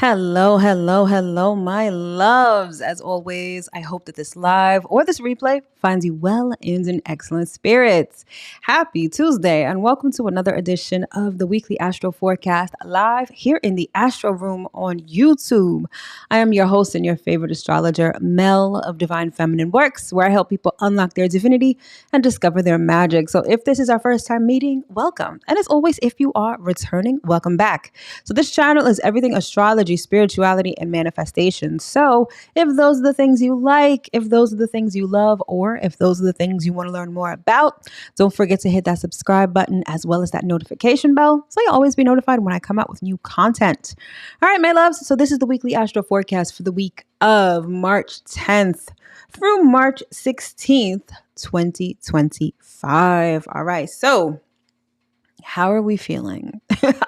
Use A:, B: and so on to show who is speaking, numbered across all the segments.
A: Hello, hello, hello, my loves. As always, I hope that this live or this replay finds you well and in excellent spirits. Happy Tuesday, and welcome to another edition of the weekly Astro Forecast live here in the Astro Room on YouTube. I am your host and your favorite astrologer, Mel of Divine Feminine Works, where I help people unlock their divinity and discover their magic. So if this is our first time meeting, welcome. And as always, if you are returning, welcome back. So this channel is everything astrology, spirituality, and manifestation. So if those are the things you like, if those are the things you love, or if those are the things you want to learn more about, don't forget to hit that subscribe button as well as that notification bell so you'll always be notified when I come out with new content. All right, my loves. So this is the weekly Astro forecast for the week of March 10th through March 16th, 2025. All right. So how are we feeling?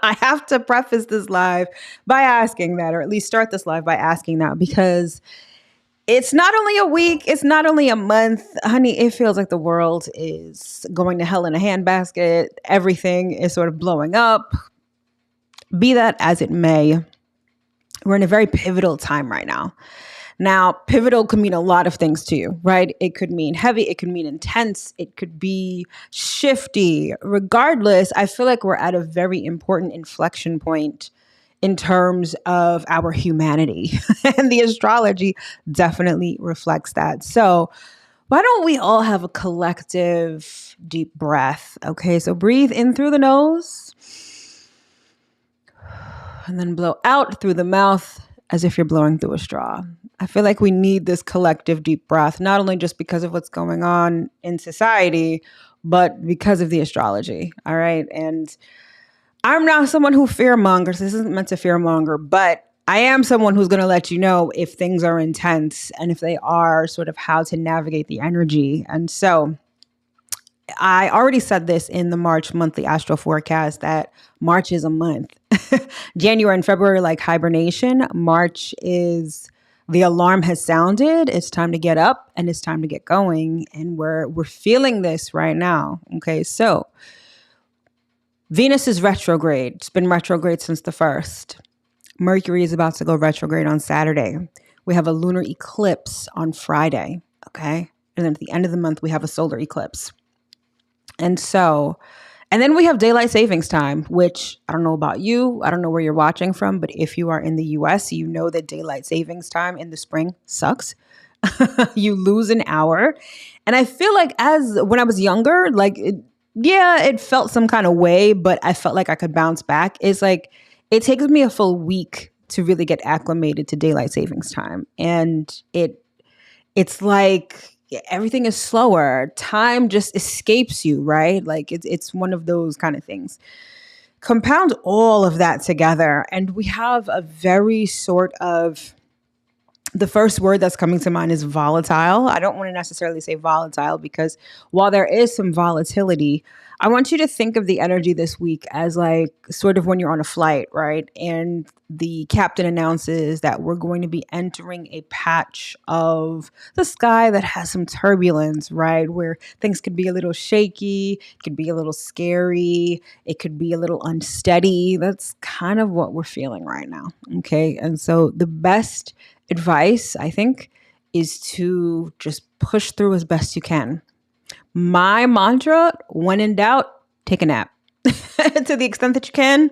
A: I have to preface this live by asking that, or at least start this live by asking that, because it's not only a week, it's not only a month. Honey, it feels like the world is going to hell in a handbasket. Everything is sort of blowing up. Be that as it may, we're in a very pivotal time right now. Now, pivotal could mean a lot of things to you, right? It could mean heavy, it could mean intense, it could be shifty. Regardless, I feel like we're at a very important inflection point in terms of our humanity. And the astrology definitely reflects that. So why don't we all have a collective deep breath? Okay, so breathe in through the nose and then blow out through the mouth as if you're blowing through a straw. I feel like we need this collective deep breath, not only just because of what's going on in society, but because of the astrology. All right. And I'm not someone who fearmongers. This isn't meant to fearmonger, but I am someone who's going to let you know if things are intense and if they are, sort of how to navigate the energy. And so I already said this in the March monthly astro forecast that March is a month. January and February, like hibernation. March is the alarm has sounded. It's time to get up and it's time to get going. And we're feeling this right now. Okay, so Venus is retrograde. It's been retrograde since the 1st. Mercury is about to go retrograde on Saturday. We have a lunar eclipse on Friday. Okay, and then at the end of the month, we have a solar eclipse. And then we have daylight savings time, which I don't know about you. I don't know where you're watching from, but if you are in the US, you know that daylight savings time in the spring sucks. You lose an hour. And I feel like when I was younger, it felt some kind of way, but I felt like I could bounce back. It's like, it takes me a full week to really get acclimated to daylight savings time. And it's like, everything is slower. Time just escapes you, right? Like it's one of those kind of things. Compound all of that together, and we have a very sort of, the first word that's coming to mind is volatile. I don't want to necessarily say volatile because while there is some volatility, I want you to think of the energy this week as like sort of when you're on a flight, right? And the captain announces that we're going to be entering a patch of the sky that has some turbulence, right? Where things could be a little shaky, could be a little scary, it could be a little unsteady. That's kind of what we're feeling right now. Okay. And so the best advice, I think, is to just push through as best you can. My mantra, when in doubt, take a nap. To the extent that you can.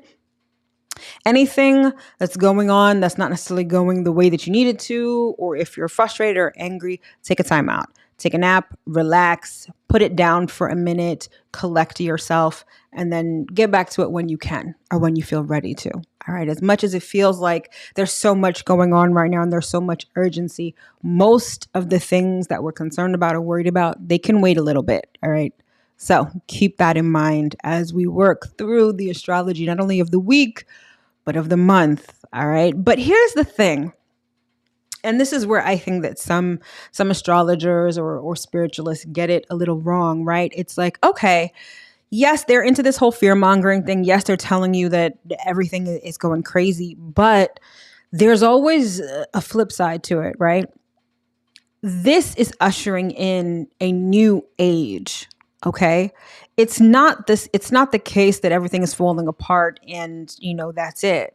A: Anything that's going on that's not necessarily going the way that you need it to, or if you're frustrated or angry, take a time out. Take a nap, relax, put it down for a minute, collect yourself, and then get back to it when you can or when you feel ready to. All right. As much as it feels like there's so much going on right now and there's so much urgency, most of the things that we're concerned about or worried about, they can wait a little bit. All right. So keep that in mind as we work through the astrology, not only of the week, but of the month. All right. But here's the thing. And this is where I think that some astrologers or spiritualists get it a little wrong, right? It's like, okay, yes, they're into this whole fear mongering thing. Yes, they're telling you that everything is going crazy, but there's always a flip side to it, right? This is ushering in a new age. Okay. It's not the case that everything is falling apart and, that's it.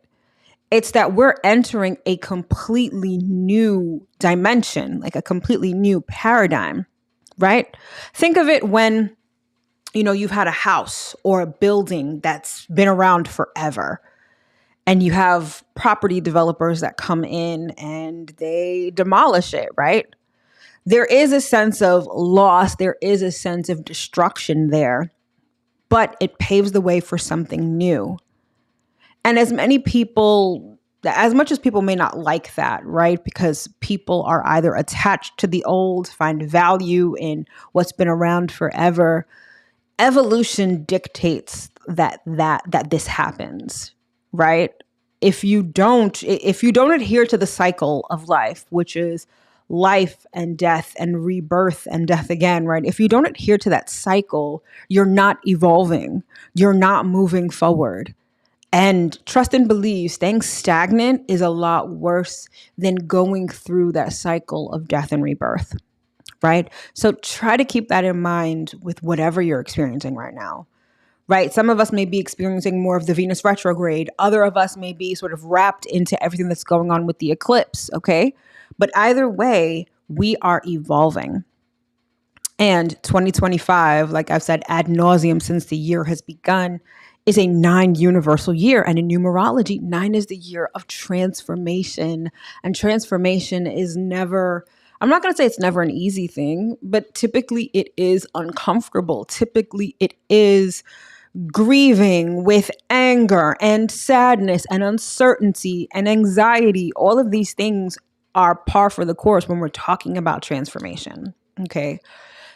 A: It's that we're entering a completely new dimension, like a completely new paradigm, right? Think of it when, you've had a house or a building that's been around forever, and you have property developers that come in and they demolish it, right? There is a sense of loss, there is a sense of destruction there, but it paves the way for something new. And as much as people may not like that, right? Because people are either attached to the old, find value in what's been around forever. Evolution dictates that this happens, right? If you don't adhere to the cycle of life, which is life and death and rebirth and death again, right? If you don't adhere to that cycle, you're not evolving, you're not moving forward. And trust and believe, staying stagnant is a lot worse than going through that cycle of death and rebirth, right? So try to keep that in mind with whatever you're experiencing right now, right? Some of us may be experiencing more of the Venus retrograde. Other of us may be sort of wrapped into everything that's going on with the eclipse, okay? But either way, we are evolving. And 2025, like I've said ad nauseum since the year has begun, is a 9 universal year. And in numerology, 9 is the year of transformation. And transformation is never, I'm not going to say it's never an easy thing, but typically it is uncomfortable. Typically it is grieving with anger and sadness and uncertainty and anxiety. All of these things are par for the course when we're talking about transformation. Okay.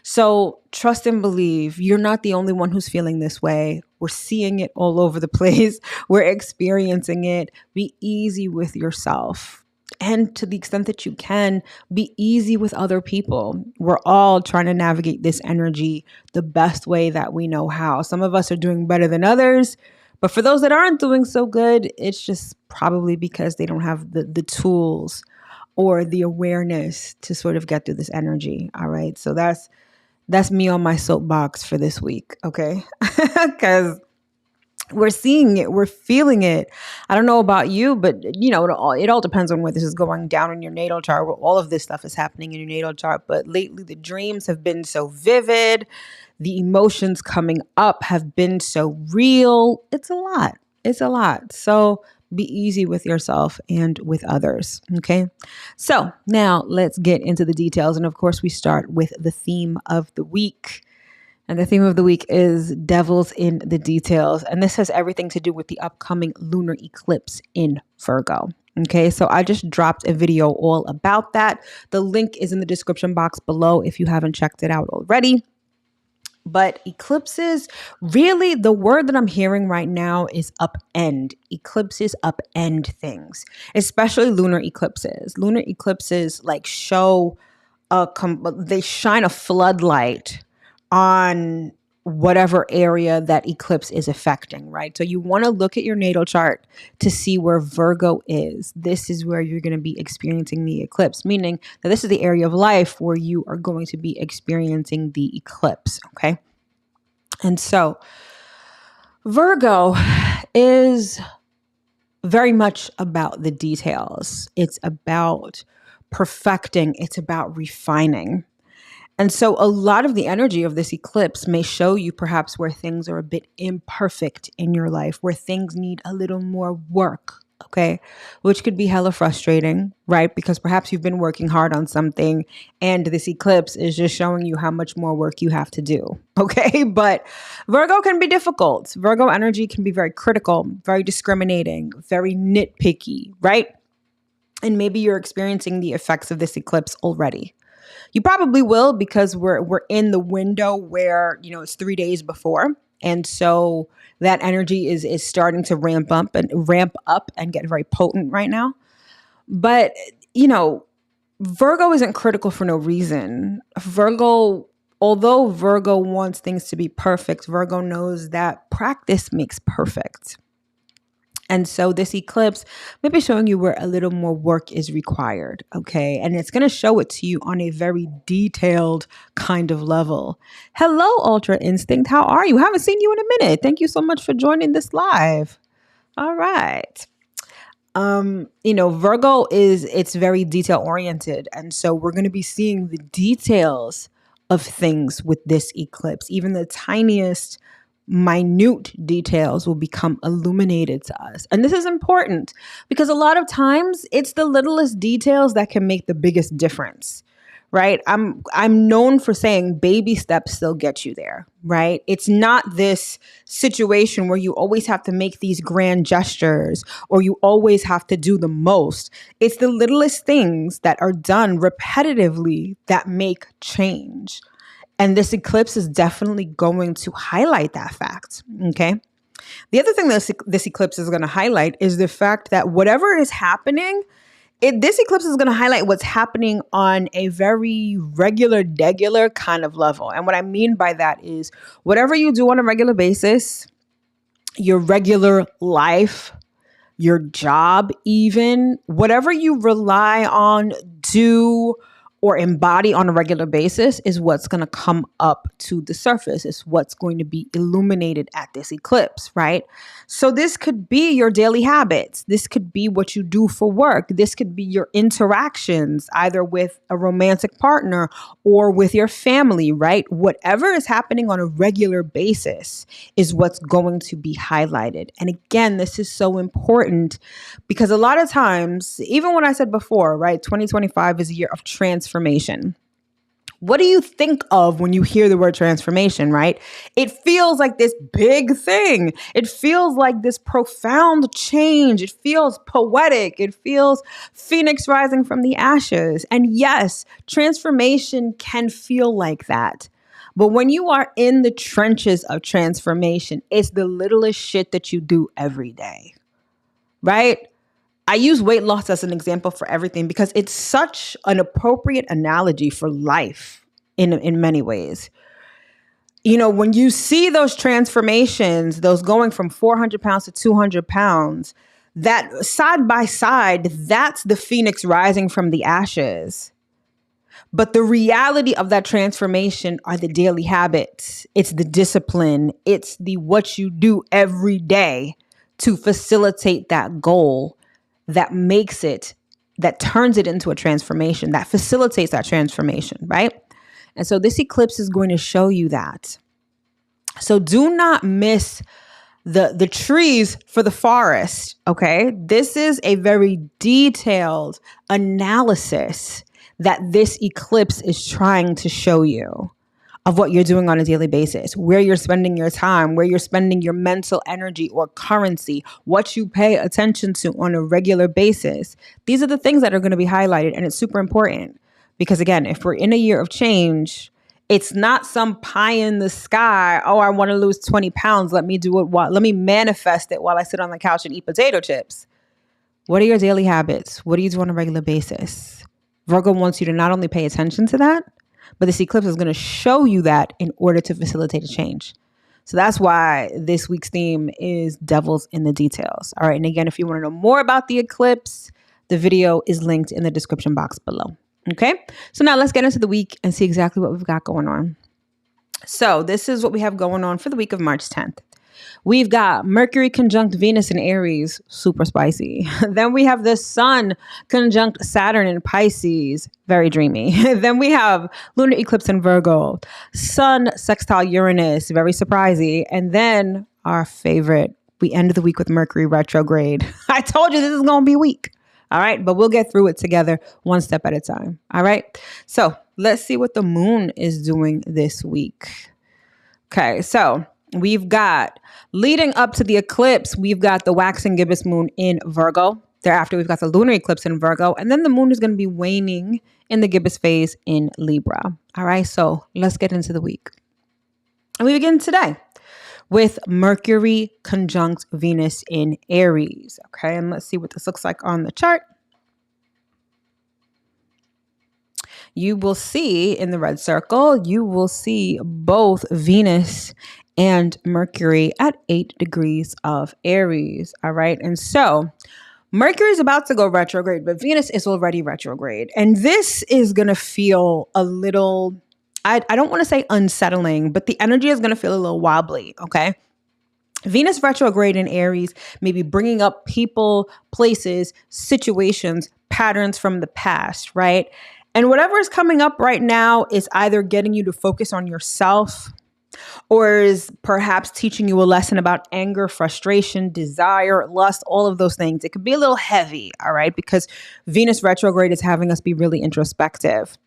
A: So trust and believe, you're not the only one who's feeling this way. We're seeing it all over the place. We're experiencing it. Be easy with yourself. And to the extent that you can, be easy with other people. We're all trying to navigate this energy the best way that we know how. Some of us are doing better than others. But for those that aren't doing so good, it's just probably because they don't have the tools or the awareness to sort of get through this energy. All right. So that's me on my soapbox for this week, okay? Because we're seeing it, we're feeling it. I don't know about you, but it all depends on where this is going down in your natal chart, where all of this stuff is happening in your natal chart. But lately, the dreams have been so vivid. The emotions coming up have been so real. It's a lot. It's a lot. So be easy with yourself and with others. Okay. So now let's get into the details. And of course, we start with the theme of the week. And the theme of the week is Devils in the Details. And this has everything to do with the upcoming lunar eclipse in Virgo. Okay, so I just dropped a video all about that. The link is in the description box below if you haven't checked it out already. But eclipses, really, the word that I'm hearing right now is upend. Eclipses upend things, especially lunar eclipses. Lunar eclipses they shine a floodlight on whatever area that eclipse is affecting, right? So you want to look at your natal chart to see where Virgo is. This is where you're going to be experiencing the eclipse, meaning that this is the area of life where you are going to be experiencing the eclipse, okay? And so Virgo is very much about the details. It's about perfecting. It's about refining. And so a lot of the energy of this eclipse may show you perhaps where things are a bit imperfect in your life, where things need a little more work, okay? Which could be hella frustrating, right? Because perhaps you've been working hard on something and this eclipse is just showing you how much more work you have to do, okay? But Virgo can be difficult. Virgo energy can be very critical, very discriminating, very nitpicky, right? And maybe you're experiencing the effects of this eclipse already. You probably will, because we're in the window where, it's 3 days before. And so that energy is starting to ramp up and get very potent right now. But, Virgo isn't critical for no reason. Although Virgo wants things to be perfect, Virgo knows that practice makes perfect. And so this eclipse may be showing you where a little more work is required, okay? And it's going to show it to you on a very detailed kind of level. Hello, Ultra Instinct. How are you? Haven't seen you in a minute. Thank you so much for joining this live. All right. Virgo it's very detail oriented. And so we're going to be seeing the details of things with this eclipse. Even the tiniest minute details will become illuminated to us. And this is important because a lot of times it's the littlest details that can make the biggest difference. Right? I'm known for saying baby steps still get you there, right? It's not this situation where you always have to make these grand gestures or you always have to do the most. It's the littlest things that are done repetitively that make change. And this eclipse is definitely going to highlight that fact, okay? The other thing that this eclipse is going to highlight is the fact that whatever is happening, this eclipse is going to highlight what's happening on a very regular kind of level. And what I mean by that is whatever you do on a regular basis, your regular life, your job, even whatever you rely on, do, or embody on a regular basis is what's going to come up to the surface. It's what's going to be illuminated at this eclipse, right? So this could be your daily habits. This could be what you do for work. This could be your interactions, either with a romantic partner or with your family, right? Whatever is happening on a regular basis is what's going to be highlighted. And again, this is so important because a lot of times, even when I said before, right, 2025 is a year of transformation. What do you think of when you hear the word transformation, right? It feels like this big thing. It feels like this profound change. It feels poetic. It feels phoenix rising from the ashes. And yes, transformation can feel like that. But when you are in the trenches of transformation, it's the littlest shit that you do every day, right? I use weight loss as an example for everything because it's such an appropriate analogy for life in many ways. When you see those transformations, those going from 400 pounds to 200 pounds, that side by side, that's the phoenix rising from the ashes. But the reality of that transformation are the daily habits. It's the discipline. It's the what you do every day to facilitate that goal that turns it into a transformation, that facilitates that transformation, right? And so this eclipse is going to show you that. So do not miss the trees for the forest, okay? This is a very detailed analysis that this eclipse is trying to show you of what you're doing on a daily basis, where you're spending your time, where you're spending your mental energy or currency, what you pay attention to on a regular basis. These are the things that are going to be highlighted. And it's super important because, again, if we're in a year of change, it's not some pie in the sky. Oh, I want to lose 20 pounds. Let me do it. Let me manifest it while I sit on the couch and eat potato chips. What are your daily habits? What do you do on a regular basis? Virgo wants you to not only pay attention to that, but this eclipse is going to show you that in order to facilitate a change. So that's why this week's theme is devils in the details. All right. And again, if you want to know more about the eclipse, the video is linked in the description box below. Okay. So now let's get into the week and see exactly what we've got going on. So this is what we have going on for the week of March 10th. We've got Mercury conjunct Venus in Aries, super spicy. Then we have the Sun conjunct Saturn in Pisces, very dreamy. Then we have Lunar Eclipse in Virgo, Sun sextile Uranus, very surprising. And then our favorite, we end the week with Mercury retrograde. I told you this is going to be weak. All right, but we'll get through it together one step at a time. All right, so let's see what the moon is doing this week. Okay, so we've got, leading up to the eclipse, we've got the waxing gibbous moon in Virgo. Thereafter, we've got the lunar eclipse in Virgo. And then the moon is going to be waning in the gibbous phase in Libra. All right, so let's get into the week. And we begin today with Mercury conjunct Venus in Aries. Okay, and let's see what this looks like on the chart. You will see in the red circle, you will see both Venus and Mercury at 8 degrees of Aries. All right. And so Mercury is about to go retrograde, but Venus is already retrograde. And this is going to feel a little, I don't want to say unsettling, but the energy is going to feel a little wobbly. Okay. Venus retrograde in Aries may be bringing up people, places, situations, patterns from the past, right? And whatever is coming up right now is either getting you to focus on yourself or is perhaps teaching you a lesson about anger, frustration, desire, lust, all of those things. It could be a little heavy, all right, because Venus retrograde is having us be really introspective.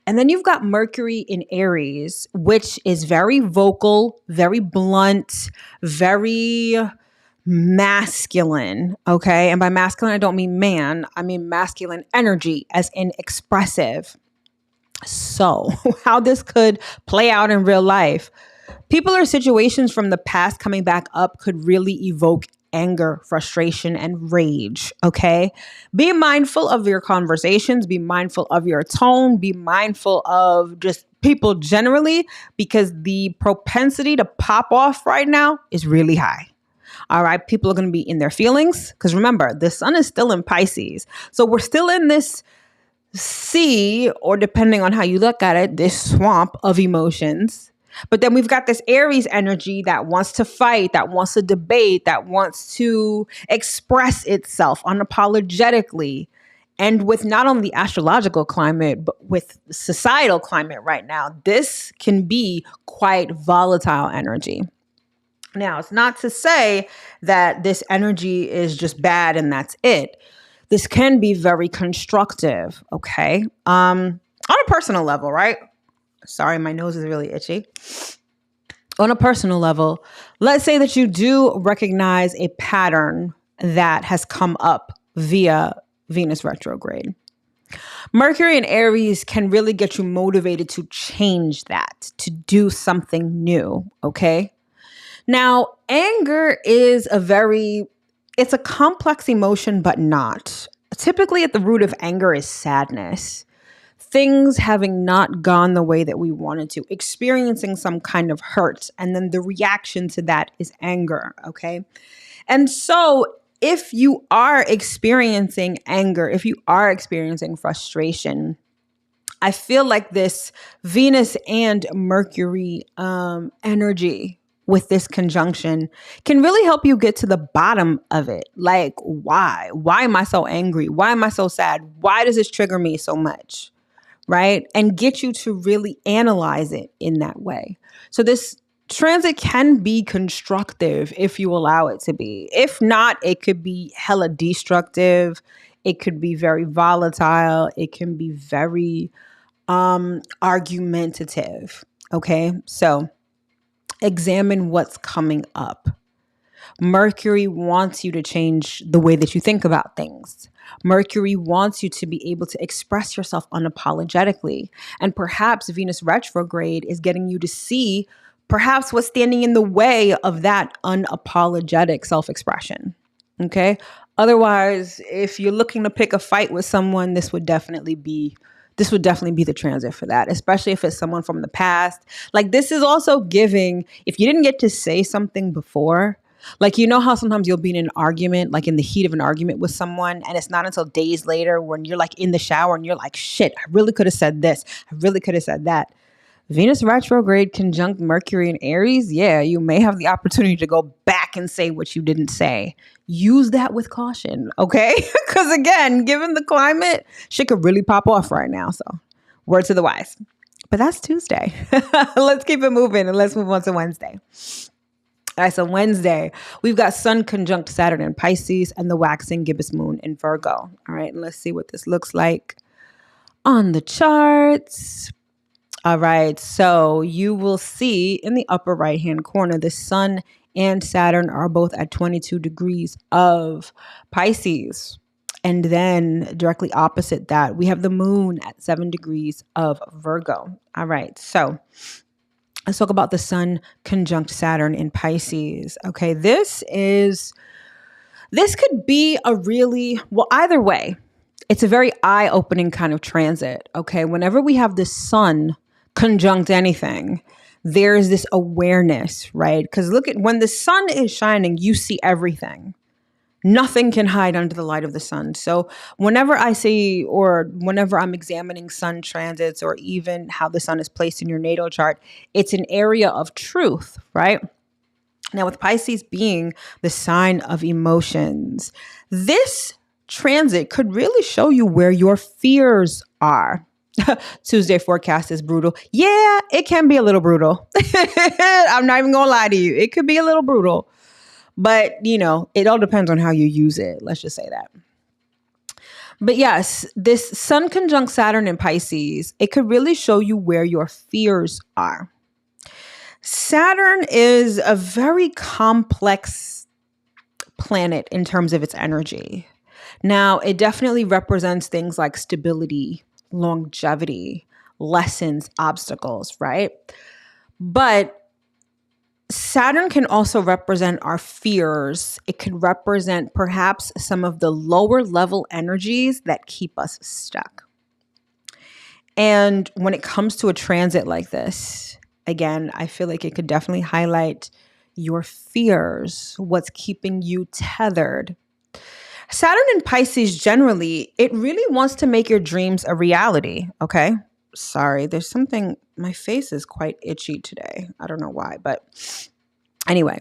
A: And then you've got Mercury in Aries, which is very vocal, very blunt, very masculine. Okay. And by masculine, I don't mean man, I mean masculine energy, as in expressive. So, how this could play out in real life. People or situations from the past coming back up could really evoke anger, frustration, and rage. Okay. Be mindful of your conversations, be mindful of your tone, be mindful of just people generally, because the propensity to pop off right now is really high. All right. People are going to be in their feelings because remember, the sun is still in Pisces. So we're still in this sea, or depending on how you look at it, this swamp of emotions. But then we've got this Aries energy that wants to fight, that wants to debate, that wants to express itself unapologetically. And with not only the astrological climate, but with societal climate right now, this can be quite volatile energy. Now, it's not to say that this energy is just bad and that's it. This can be very constructive, okay? On a personal level, right? Sorry, my nose is really itchy. On a personal level, let's say that you do recognize a pattern that has come up via Venus retrograde. Mercury in Aries can really get you motivated to change that, to do something new, okay? Now, anger is it's a complex emotion, but not. Typically at the root of anger is sadness. Things having not gone the way that we wanted to, experiencing some kind of hurt. And then the reaction to that is anger, okay? And so if you are experiencing anger, if you are experiencing frustration, I feel like this Venus and Mercury energy with this conjunction can really help you get to the bottom of it. Like, why? Why am I so angry? Why am I so sad? Why does this trigger me so much? Right? And get you to really analyze it in that way. So this transit can be constructive if you allow it to be. If not, it could be hella destructive. It could be very volatile. It can be very argumentative. Okay. So examine what's coming up. Mercury wants you to change the way that you think about things. Mercury wants you to be able to express yourself unapologetically. And perhaps Venus retrograde is getting you to see perhaps what's standing in the way of that unapologetic self-expression. Okay. Otherwise, if you're looking to pick a fight with someone, this would definitely be the transit for that, especially if it's someone from the past. Like, this is also giving, if you didn't get to say something before, like, you know how sometimes you'll be in an argument, like in the heat of an argument with someone, and it's not until days later when you're like in the shower and you're like, shit, I really could have said this. I really could have said that. Venus retrograde conjunct Mercury in Aries, yeah, you may have the opportunity to go back and say what you didn't say. Use that with caution, okay? Because again, given the climate, shit could really pop off right now. So, word to the wise. But that's Tuesday. Let's keep it moving and let's move on to Wednesday. All right, so Wednesday, we've got Sun conjunct Saturn in Pisces and the waxing gibbous moon in Virgo. All right, and let's see what this looks like on the charts. All right, so you will see in the upper right-hand corner, the Sun and Saturn are both at 22 degrees of Pisces. And then directly opposite that, we have the moon at 7 degrees of Virgo. All right, so let's talk about the Sun conjunct Saturn in Pisces. Okay, this could be either way, it's a very eye-opening kind of transit. Okay, whenever we have the Sun conjunct anything, there's this awareness, right? Because look at when the sun is shining, you see everything. Nothing can hide under the light of the sun. So whenever I see, or whenever I'm examining sun transits, or even how the sun is placed in your natal chart, it's an area of truth, right? Now, with Pisces being the sign of emotions, this transit could really show you where your fears are. Tuesday forecast is brutal. Yeah, it can be a little brutal. I'm not even gonna lie to you. It could be a little brutal, but it all depends on how you use it. Let's just say that. But yes, this Sun conjunct Saturn in Pisces, it could really show you where your fears are. Saturn is a very complex planet in terms of its energy. Now, it definitely represents things like stability, longevity, lessons, obstacles, right? But Saturn can also represent our fears. It could represent perhaps some of the lower level energies that keep us stuck. And when it comes to a transit like this, again, I feel like it could definitely highlight your fears, what's keeping you tethered. Saturn in Pisces generally, it really wants to make your dreams a reality, okay? Sorry, there's something, my face is quite itchy today. I don't know why, but anyway,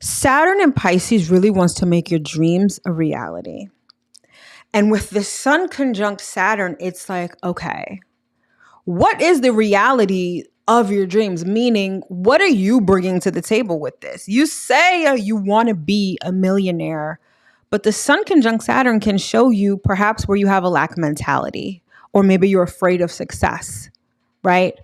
A: Saturn in Pisces really wants to make your dreams a reality. And with the Sun conjunct Saturn, it's like, okay, what is the reality of your dreams? Meaning, what are you bringing to the table with this? You say you want to be a millionaire, but the Sun conjunct Saturn can show you perhaps where you have a lack mentality, or maybe you're afraid of success, right?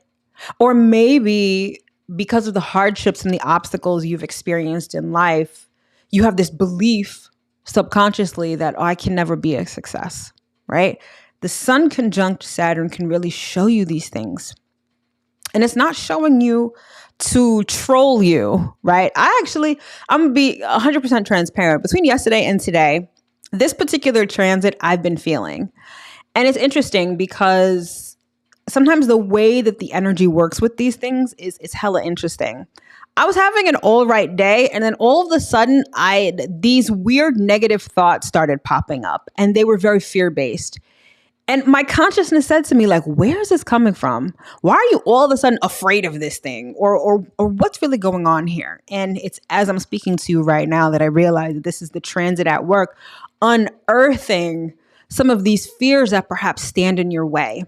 A: Or maybe because of the hardships and the obstacles you've experienced in life, you have this belief subconsciously that, I can never be a success, right? The Sun conjunct Saturn can really show you these things. And it's not showing you to troll you, right? I'm going to be 100% transparent. Between yesterday and today, this particular transit I've been feeling. And it's interesting because sometimes the way that the energy works with these things is hella interesting. I was having an all right day, and then all of a sudden, these weird negative thoughts started popping up, and they were very fear-based. And my consciousness said to me, like, where is this coming from? Why are you all of a sudden afraid of this thing? Or what's really going on here? And it's as I'm speaking to you right now that I realize that this is the transit at work, unearthing some of these fears that perhaps stand in your way.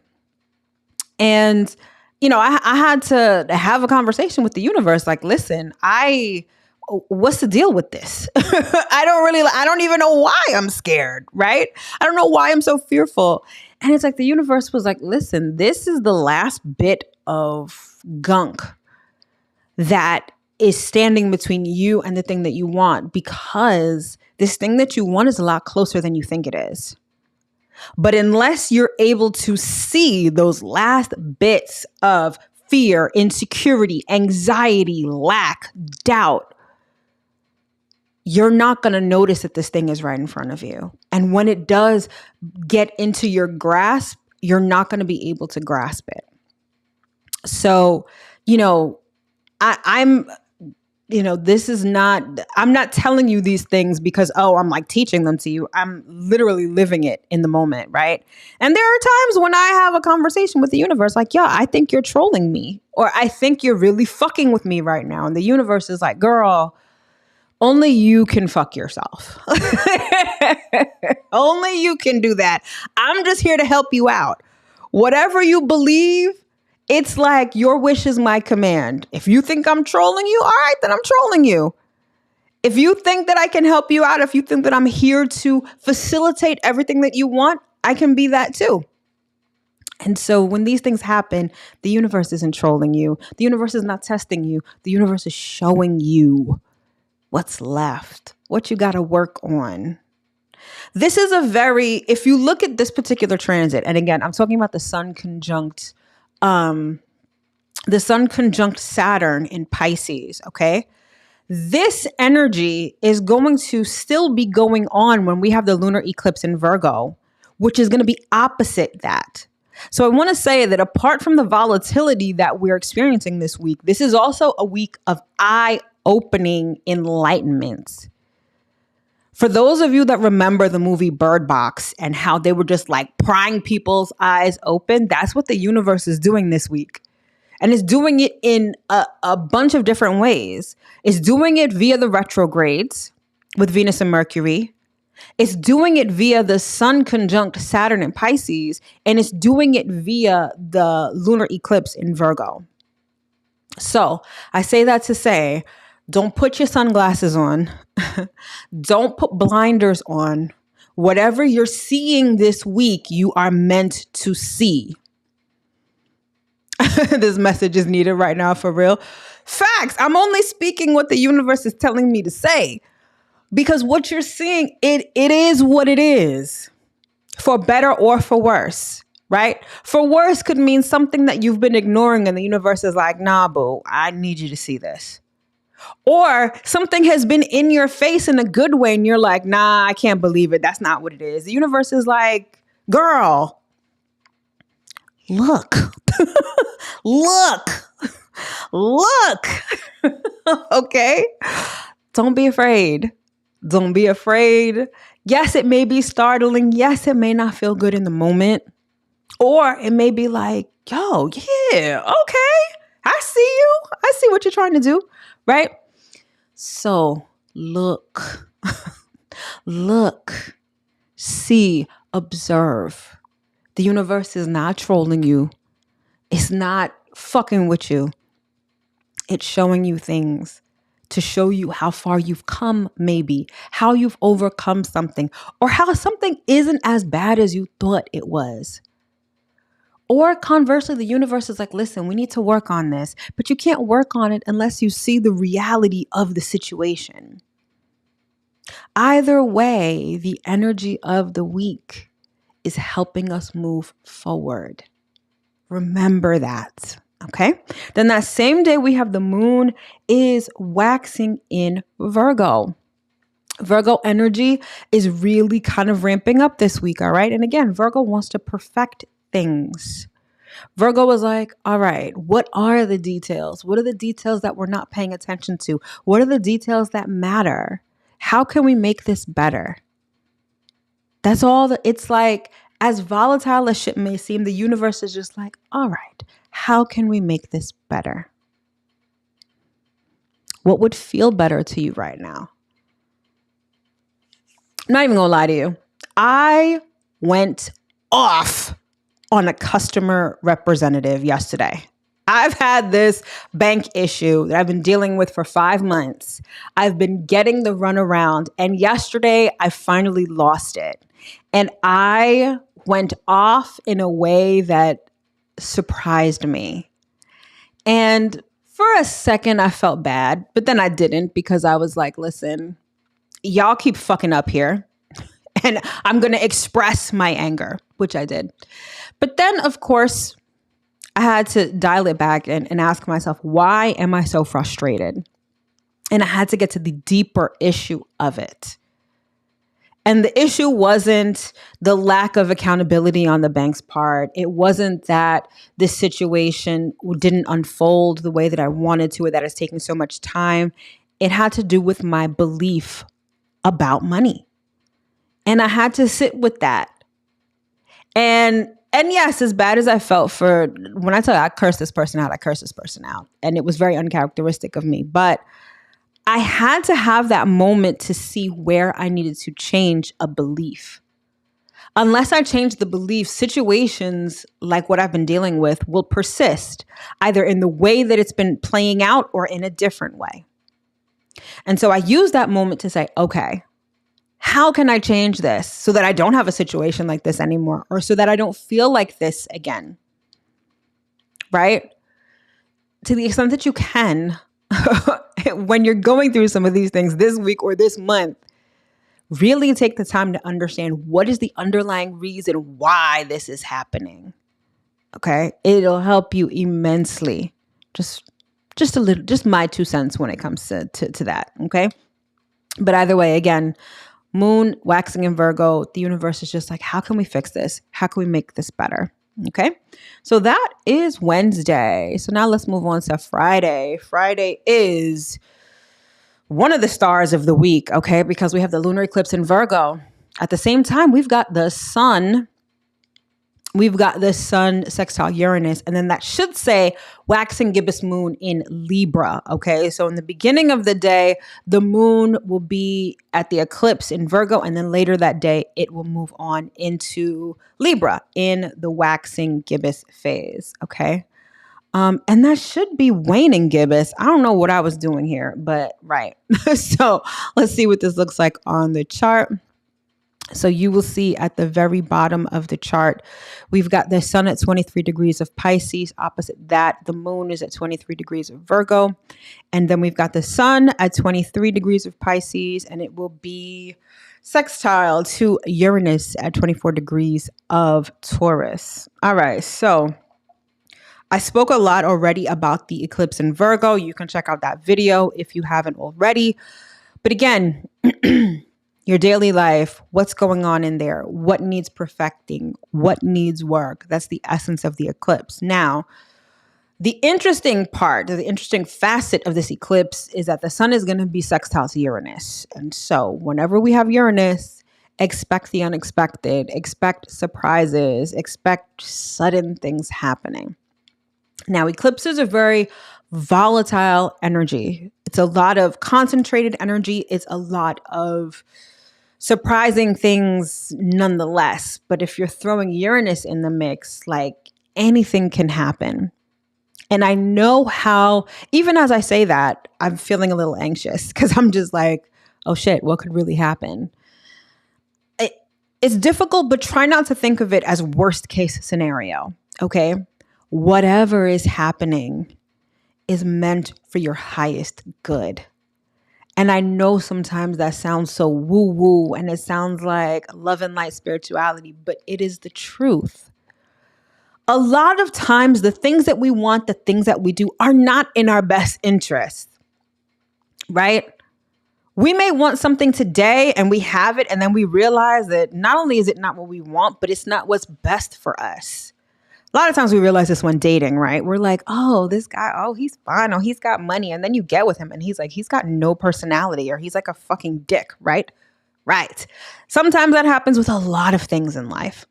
A: And, I had to have a conversation with the universe. Like, listen, what's the deal with this? I don't even know why I'm scared, right? I don't know why I'm so fearful. And it's like the universe was like, listen, this is the last bit of gunk that is standing between you and the thing that you want, because this thing that you want is a lot closer than you think it is. But unless you're able to see those last bits of fear, insecurity, anxiety, lack, doubt, you're not going to notice that this thing is right in front of you. And when it does get into your grasp, you're not going to be able to grasp it. So, I'm not telling you these things because, I'm like teaching them to you. I'm literally living it in the moment, right? And there are times when I have a conversation with the universe like, yeah, I think you're trolling me, or I think you're really fucking with me right now. And the universe is like, girl, only you can fuck yourself. Only you can do that. I'm just here to help you out. Whatever you believe, it's like your wish is my command. If you think I'm trolling you, all right, then I'm trolling you. If you think that I can help you out, if you think that I'm here to facilitate everything that you want, I can be that too. And so when these things happen, the universe isn't trolling you. The universe is not testing you. The universe is showing you what's left, what you got to work on. This is if you look at this particular transit, and again, I'm talking about the Sun conjunct Saturn in Pisces, okay? This energy is going to still be going on when we have the lunar eclipse in Virgo, which is going to be opposite that. So I want to say that apart from the volatility that we're experiencing this week, this is also a week of eye-opening enlightenment. For those of you that remember the movie Bird Box and how they were just like prying people's eyes open, that's what the universe is doing this week. And it's doing it in a bunch of different ways. It's doing it via the retrogrades with Venus and Mercury. It's doing it via the Sun conjunct Saturn in Pisces. And it's doing it via the lunar eclipse in Virgo. So I say that to say, don't put your sunglasses on. Don't put blinders on. Whatever you're seeing this week, you are meant to see. This message is needed right now, for real. Facts. I'm only speaking what the universe is telling me to say. Because what you're seeing, it is what it is. For better or for worse, right? For worse could mean something that you've been ignoring and the universe is like, nah, boo, I need you to see this. Or something has been in your face in a good way and you're like, nah, I can't believe it. That's not what it is. The universe is like, girl, look, look. Okay? Don't be afraid. Don't be afraid. Yes, it may be startling. Yes, it may not feel good in the moment. Or it may be like, yo, yeah, okay. I see you. I see what you're trying to do, right? So look, look, see, observe. The universe is not trolling you. It's not fucking with you. It's showing you things to show you how far you've come, maybe, how you've overcome something, or how something isn't as bad as you thought it was. Or conversely, the universe is like, listen, we need to work on this, but you can't work on it unless you see the reality of the situation. Either way, the energy of the week is helping us move forward. Remember that. Okay. Then that same day we have the moon is waxing in Virgo. Virgo energy is really kind of ramping up this week. All right. And again, Virgo wants to perfect things. Virgo was like, all right, what are the details? What are the details that we're not paying attention to? What are the details that matter? How can we make this better? That's all that it's like. As volatile as shit may seem, the universe is just like, all right, how can we make this better? What would feel better to you right now? I'm not even gonna lie to you. I went off on a customer representative yesterday. I've had this bank issue that I've been dealing with for 5 months. I've been getting the runaround, and yesterday I finally lost it. And I went off in a way that surprised me. And for a second, I felt bad, but then I didn't, because I was like, listen, y'all keep fucking up here. And I'm going to express my anger, which I did. But then, of course, I had to dial it back and ask myself, why am I so frustrated? And I had to get to the deeper issue of it. And the issue wasn't the lack of accountability on the bank's part. It wasn't that this situation didn't unfold the way that I wanted to, or that it's taking so much time. It had to do with my belief about money. And I had to sit with that. And yes, as bad as I felt for, when I tell you I cursed this person out. And it was very uncharacteristic of me. But I had to have that moment to see where I needed to change a belief. Unless I change the belief, situations like what I've been dealing with will persist, either in the way that it's been playing out or in a different way. And so I used that moment to say, okay, how can I change this so that I don't have a situation like this anymore, or so that I don't feel like this again? Right? To the extent that you can, when you're going through some of these things this week or this month, really take the time to understand what is the underlying reason why this is happening. Okay? It'll help you immensely. Just a little, just my 2 cents when it comes to that. Okay? But either way, again, moon waxing in Virgo, the universe is just like, how can we fix this? How can we make this better? Okay. So that is Wednesday. So now let's move on to Friday. Friday is one of the stars of the week. Okay. Because we have the lunar eclipse in Virgo. At the same time, we've got the sun we've got the sun sextile Uranus, and then that should say waxing gibbous moon in Libra. Okay. So in the beginning of the day, the moon will be at the eclipse in Virgo, and then later that day, it will move on into Libra in the waxing gibbous phase. Okay. And that should be waning gibbous. I don't know what I was doing here, but right. So let's see what this looks like on the chart. So you will see at the very bottom of the chart, we've got the sun at 23 degrees of Pisces. Opposite that, the moon is at 23 degrees of Virgo. And then we've got the sun at 23 degrees of Pisces, and it will be sextile to Uranus at 24 degrees of Taurus. All right. So I spoke a lot already about the eclipse in Virgo. You can check out that video if you haven't already. But again, your daily life, what's going on in there? What needs perfecting? What needs work? That's the essence of the eclipse. Now, the interesting part, the interesting facet of this eclipse is that the sun is going to be sextile to Uranus. And so whenever we have Uranus, expect the unexpected, expect surprises, expect sudden things happening. Now, eclipses are very volatile energy. It's a lot of concentrated energy. It's a lot of surprising things nonetheless. But if you're throwing Uranus in the mix, like anything can happen. And I know how, even as I say that, I'm feeling a little anxious because I'm just like, oh shit, what could really happen? It's difficult, but try not to think of it as worst case scenario. Okay. Whatever is happening is meant for your highest good. And I know sometimes that sounds so woo-woo and it sounds like love and light spirituality, but it is the truth. A lot of times the things that we want, the things that we do are not in our best interest, right? We may want something today and we have it, and then we realize that not only is it not what we want, but it's not what's best for us. A lot of times we realize this when dating, right? We're like, oh, this guy, oh, he's fine. Oh, he's got money. And then you get with him and he's like, he's got no personality, or he's like a fucking dick, right? Right. Sometimes that happens with a lot of things in life.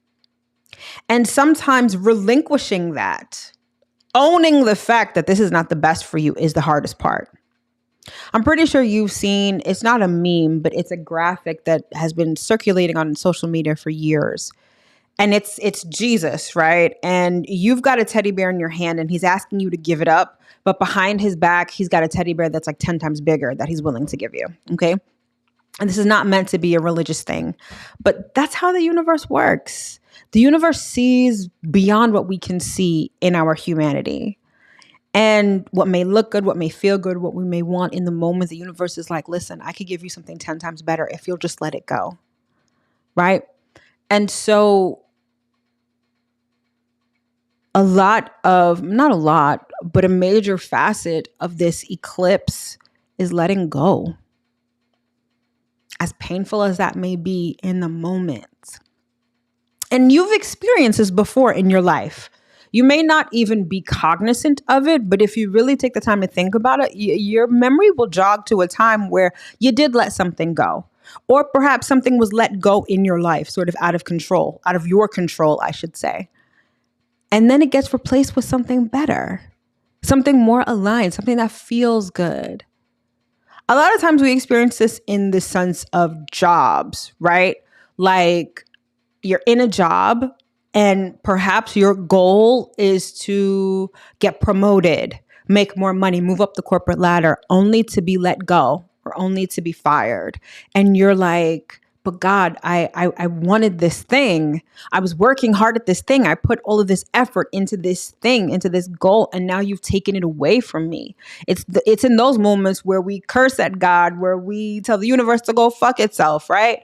A: And sometimes relinquishing that, owning the fact that this is not the best for you is the hardest part. I'm pretty sure you've seen, it's not a meme, but it's a graphic that has been circulating on social media for years. And it's Jesus, right? And you've got a teddy bear in your hand and he's asking you to give it up. But behind his back, he's got a teddy bear that's like 10 times bigger that he's willing to give you. Okay. And this is not meant to be a religious thing, but that's how the universe works. The universe sees beyond what we can see in our humanity. And what may look good, what may feel good, what we may want in the moment, the universe is like, listen, I could give you something 10 times better if you'll just let it go. Right? And so not a lot, but a major facet of this eclipse is letting go. As painful as that may be in the moment. And you've experienced this before in your life. You may not even be cognizant of it, but if you really take the time to think about it, your memory will jog to a time where you did let something go. Or perhaps something was let go in your life, sort of out of your control, I should say. And then it gets replaced with something better, something more aligned, something that feels good. A lot of times we experience this in the sense of jobs, right? Like you're in a job and perhaps your goal is to get promoted, make more money, move up the corporate ladder, only to be let go or only to be fired. And you're like, but God, I wanted this thing. I was working hard at this thing. I put all of this effort into this thing, into this goal, and now you've taken it away from me. It's in those moments where we curse at God, where we tell the universe to go fuck itself, right?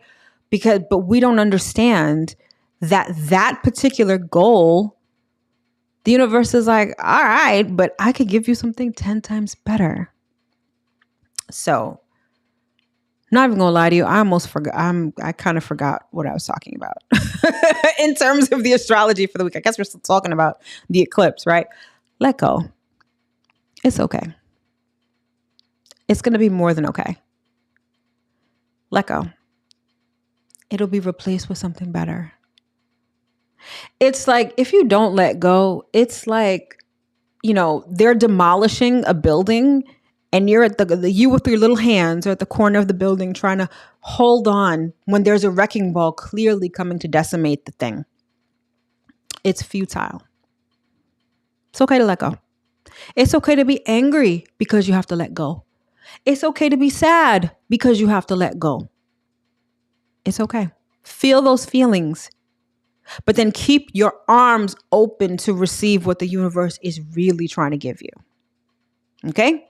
A: But we don't understand that particular goal, the universe is like, all right, but I could give you something 10 times better. So, not even gonna lie to you, I almost forgot. I kind of forgot what I was talking about in terms of the astrology for the week. I guess we're still talking about the eclipse, right? Let go. It's okay. It's gonna be more than okay. Let go. It'll be replaced with something better. It's like if you don't let go, it's like, they're demolishing a building and you're at you with your little hands are at the corner of the building trying to hold on when there's a wrecking ball clearly coming to decimate the thing. It's futile. It's okay to let go. It's okay to be angry because you have to let go. It's okay to be sad because you have to let go. It's okay. Feel those feelings, but then keep your arms open to receive what the universe is really trying to give you. Okay?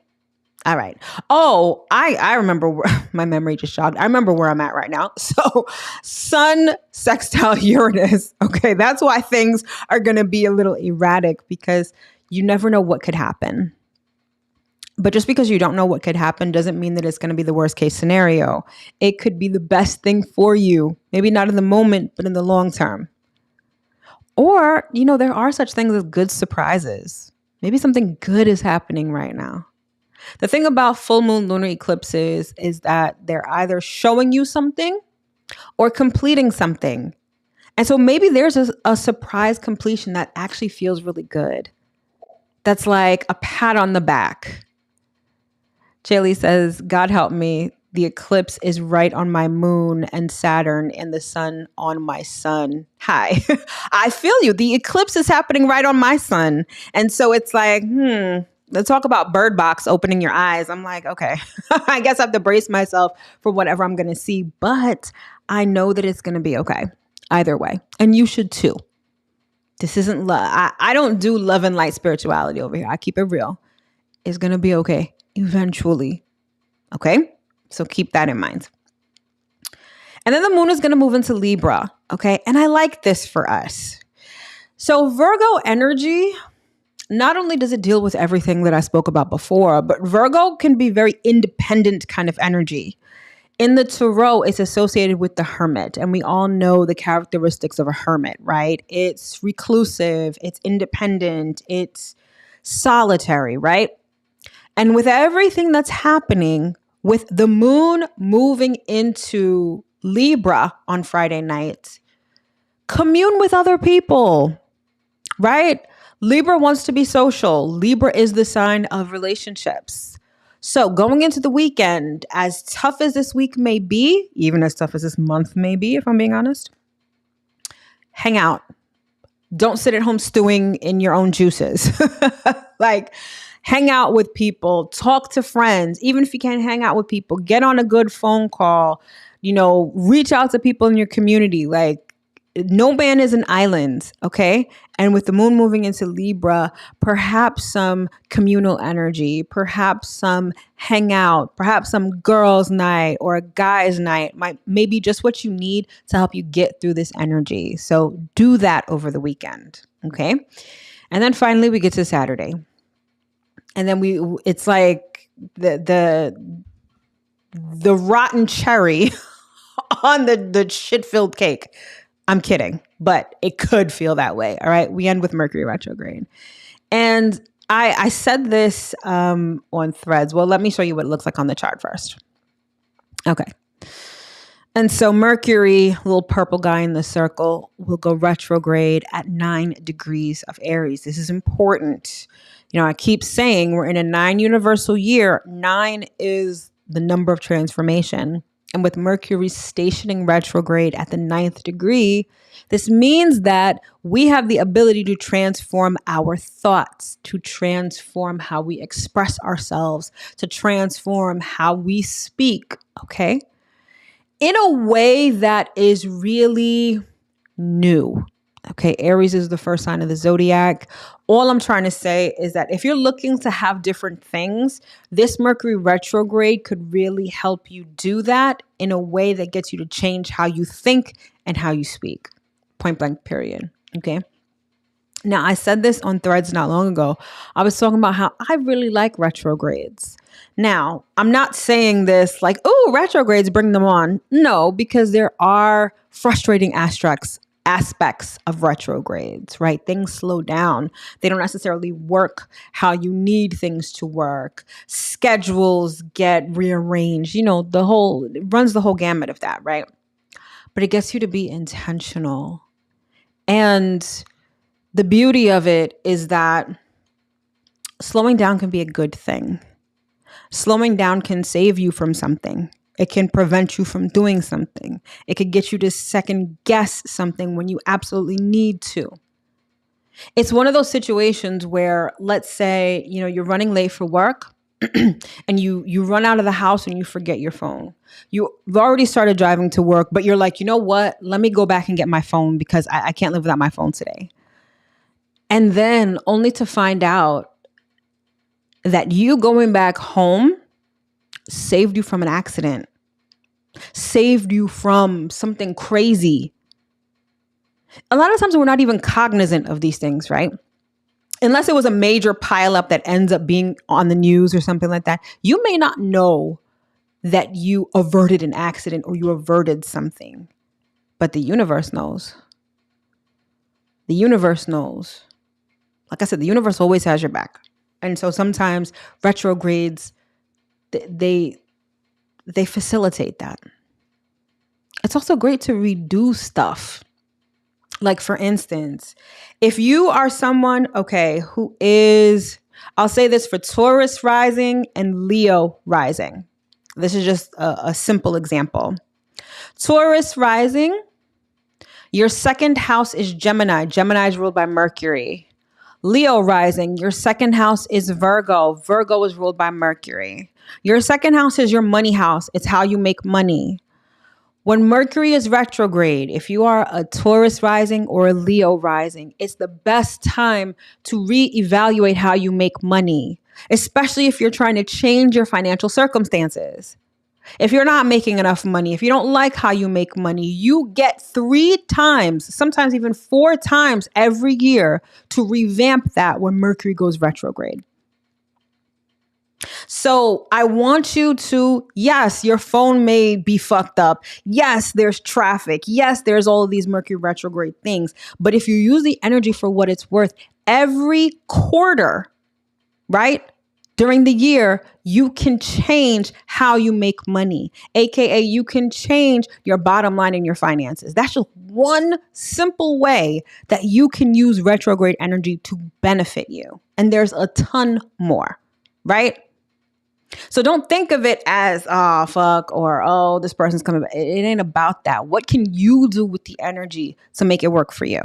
A: All right. Oh, I remember my memory just jogged. I remember where I'm at right now. So Sun sextile Uranus. Okay. That's why things are going to be a little erratic because you never know what could happen. But just because you don't know what could happen doesn't mean that it's going to be the worst case scenario. It could be the best thing for you. Maybe not in the moment, but in the long term. Or, there are such things as good surprises. Maybe something good is happening right now. The thing about full moon lunar eclipses is that they're either showing you something or completing something. And so maybe there's a surprise completion that actually feels really good. That's like a pat on the back. Jaylee says, God help me. The eclipse is right on my moon and Saturn and the sun on my sun. Hi. I feel you. The eclipse is happening right on my sun. And so it's like, let's talk about Bird Box opening your eyes. I'm like, okay, I guess I have to brace myself for whatever I'm going to see, but I know that it's going to be okay either way. And you should too. This isn't love. I don't do love and light spirituality over here. I keep it real. It's going to be okay eventually. Okay. So keep that in mind. And then the moon is going to move into Libra. Okay. And I like this for us. So Virgo energy, not only does it deal with everything that I spoke about before, but Virgo can be very independent kind of energy. In the tarot, it's associated with the hermit. And we all know the characteristics of a hermit, right? It's reclusive, it's independent, it's solitary, right? And with everything that's happening, with the moon moving into Libra on Friday night, commune with other people, right? Libra wants to be social. Libra is the sign of relationships. So going into the weekend, as tough as this week may be, even as tough as this month may be, if I'm being honest, hang out. Don't sit at home stewing in your own juices. Like, hang out with people, talk to friends. Even if you can't hang out with people, get on a good phone call, reach out to people in your community. Like, no man is an island, okay? And with the moon moving into Libra, perhaps some communal energy, perhaps some hangout, perhaps some girls' night or a guy's night may be just what you need to help you get through this energy. So do that over the weekend, okay? And then finally we get to Saturday. And then it's like the rotten cherry on the shit-filled cake. I'm kidding, but it could feel that way. All right. We end with Mercury retrograde. And I said this on Threads. Well, let me show you what it looks like on the chart first. Okay. And so Mercury, little purple guy in the circle, will go retrograde at 9 degrees of Aries. This is important. I keep saying we're in a 9 universal year. 9 is the number of transformation. And with Mercury stationing retrograde at the 9th degree, this means that we have the ability to transform our thoughts, to transform how we express ourselves, to transform how we speak, okay? In a way that is really new. Okay, Aries is the first sign of the zodiac. All I'm trying to say is that if you're looking to have different things, this Mercury retrograde could really help you do that in a way that gets you to change how you think and how you speak. Point blank, period. Okay. Now, I said this on Threads not long ago. I was talking about how I really like retrogrades. Now, I'm not saying this like, oh, retrogrades, bring them on. No, because there are frustrating aspects of retrogrades, right? Things slow down. They don't necessarily work how you need things to work. Schedules get rearranged. It runs the whole gamut of that, right? But it gets you to be intentional. And the beauty of it is that slowing down can be a good thing. Slowing down can save you from something. It can prevent you from doing something. It could get you to second guess something when you absolutely need to. It's one of those situations where, let's say, you're running late for work and you run out of the house and you forget your phone. You've already started driving to work, but you're like, you know what? Let me go back and get my phone because I can't live without my phone today. And then only to find out that you going back home saved you from an accident, saved you from something crazy. A lot of times we're not even cognizant of these things, right? Unless it was a major pileup that ends up being on the news or something like that, you may not know that you averted an accident or you averted something. But the universe knows. The universe knows. Like I said, the universe always has your back. And so sometimes retrogrades, they facilitate that. It's also great to redo stuff. Like, for instance, if you are someone, who is, I'll say this for Taurus rising and Leo rising. This is just a simple example. Taurus rising, your second house is Gemini. Gemini is ruled by Mercury. Leo rising, your second house is Virgo. Virgo is ruled by Mercury. Your second house is your money house. It's how you make money. When Mercury is retrograde, if you are a Taurus rising or a Leo rising, it's the best time to reevaluate how you make money, especially if you're trying to change your financial circumstances. If you're not making enough money, if you don't like how you make money, you get 3 times, sometimes even 4 times every year to revamp that when Mercury goes retrograde. So I want you to, yes, your phone may be fucked up. Yes, there's traffic. Yes, there's all of these Mercury retrograde things. But if you use the energy for what it's worth, every quarter, right, during the year, you can change how you make money, aka you can change your bottom line in your finances. That's just one simple way that you can use retrograde energy to benefit you. And there's a ton more, right? So don't think of it as, oh, fuck, or, oh, this person's coming back. It ain't about that. What can you do with the energy to make it work for you?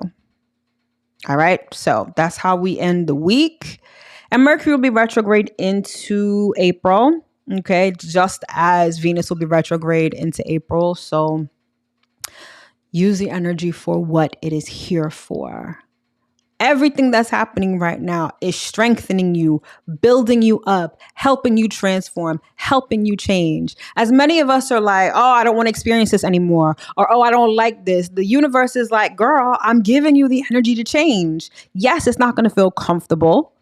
A: All right. So that's how we end the week. And Mercury will be retrograde into April. Okay. Just as Venus will be retrograde into April. So use the energy for what it is here for. Everything that's happening right now is strengthening you, building you up, helping you transform, helping you change. As many of us are like, oh, I don't want to experience this anymore. Or, oh, I don't like this. The universe is like, girl, I'm giving you the energy to change. Yes, it's not going to feel comfortable,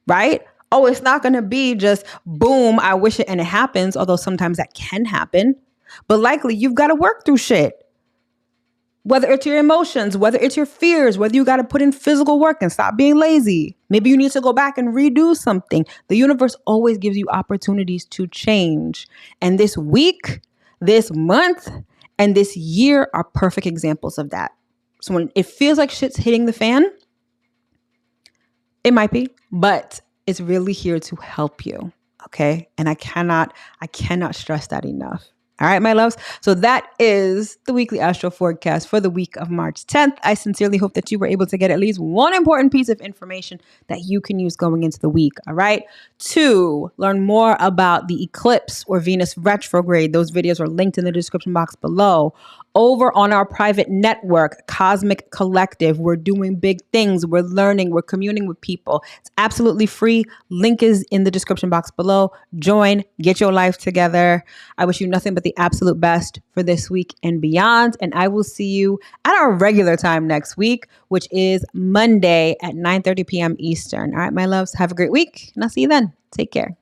A: right? Oh, it's not going to be just boom, I wish it and it happens. Although sometimes that can happen. But likely you've got to work through shit. Whether it's your emotions, whether it's your fears, whether you got to put in physical work and stop being lazy. Maybe you need to go back and redo something. The universe always gives you opportunities to change. And this week, this month, and this year are perfect examples of that. So when it feels like shit's hitting the fan, it might be, but it's really here to help you. Okay. And I cannot stress that enough. All right, my loves. So that is the weekly astro forecast for the week of March 10th. I sincerely hope that you were able to get at least one important piece of information that you can use going into the week. All right. 2, learn more about the eclipse or Venus retrograde. Those videos are linked in the description box below. Over on our private network, Cosmic Collective, we're doing big things. We're learning. We're communing with people. It's absolutely free. Link is in the description box below. Join. Get your life together. I wish you nothing but the absolute best for this week and beyond. And I will see you at our regular time next week, which is Monday at 9:30 p.m. Eastern. All right, my loves. Have a great week. And I'll see you then. Take care.